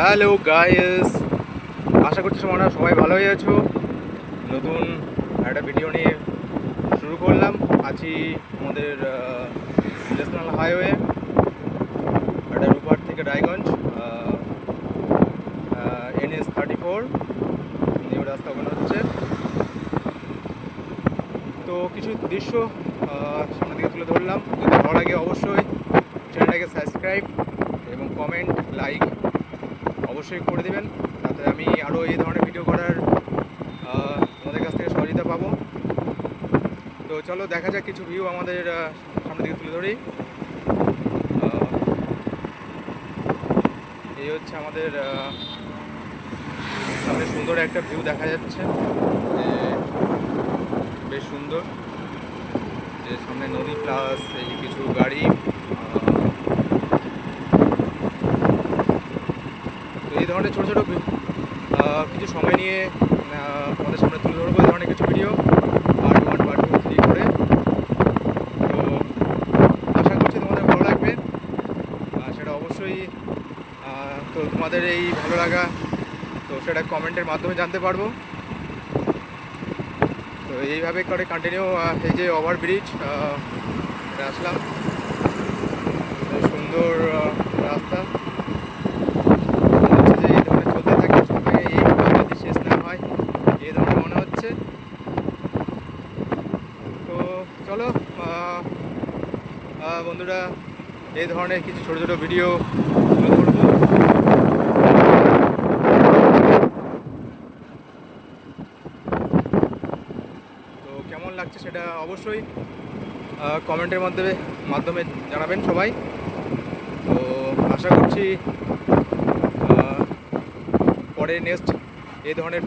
Hello guys, আশা করছি তোমরা সবাই ভালোই আছো। নতুন একটা ভিডিও নিয়ে শুরু করলাম। আছি আমাদের ন্যাশনাল হাইওয়ে, এটা রূপহাট থেকে রায়গঞ্জ, NS 34 নিউ রাস্তা ওখানে হচ্ছে। তো কিছু দৃশ্য সামনের দিকে তুলে ধরলাম। যদি ভালো লাগে অবশ্যই চ্যানেলটাকে সাবস্ক্রাইব এবং কমেন্ট লাইক অবশ্যই করে দেবেন, তাতে আমি আরও এই ধরনের ভিডিও করার আমাদের কাছ থেকে সহযোগিতা পাবো। তো চলো দেখা যাক কিছু ভিউ আমাদের সামনের দিকে তুলে ধরি। এই হচ্ছে আমাদের সামনে সুন্দর একটা ভিউ দেখা যাচ্ছে, বেশ সুন্দর। যে সামনে নদী প্লাস এই কিছু গাড়ি। তো এই ধরনের ছোটো ছোটো কিছু সময় নিয়ে আমাদের সামনে তুলে ধরবো এই ধরনের কিছু ভিডিও, পার্ট 1 পার্ট 2 3 করে। তো আশা করছি তোমাদের ভালো লাগবে, সেটা অবশ্যই। তো তোমাদের এই ভালো লাগা তো সেটা কমেন্টের মাধ্যমে জানতে পারবো। তো এইভাবে করে কন্টিনিউ এই যে ওভারব্রিজ আসলাম, সুন্দর রাস্তা। হচ্ছে যে এই ধরনের চলতে থাকে এইভাবে যদি শেষ না হয় এই ধরনের মনে হচ্ছে। তো চলো বন্ধুরা, এই ধরনের কিছু ছোটো ছোটো ভিডিও তুলে ধরবো। তো কেমন লাগছে সেটা অবশ্যই কমেন্টের মাধ্যমে জানাবেন সবাই। তো আশা করছি পরে নেক্সট এই ধরনের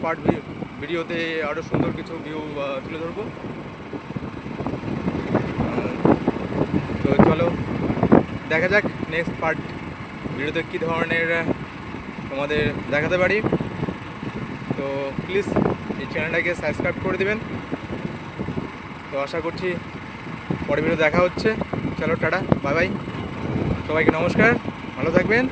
ভিডিওতে আরও সুন্দর কিছু ভিউ তুলে ধরবো। তো চলো দেখা যাক নেক্সট ভিডিওতে কী ধরনের তোমাদের দেখাতে পারি। তো প্লিজ এই চ্যানেলটাকে সাবস্ক্রাইব করে দেবেন। তো আশা করছি পরের ভিডিও দেখা হচ্ছে। চলো টাটা, বাই বাই, সবাইকে নমস্কার, ভালো থাকবেন।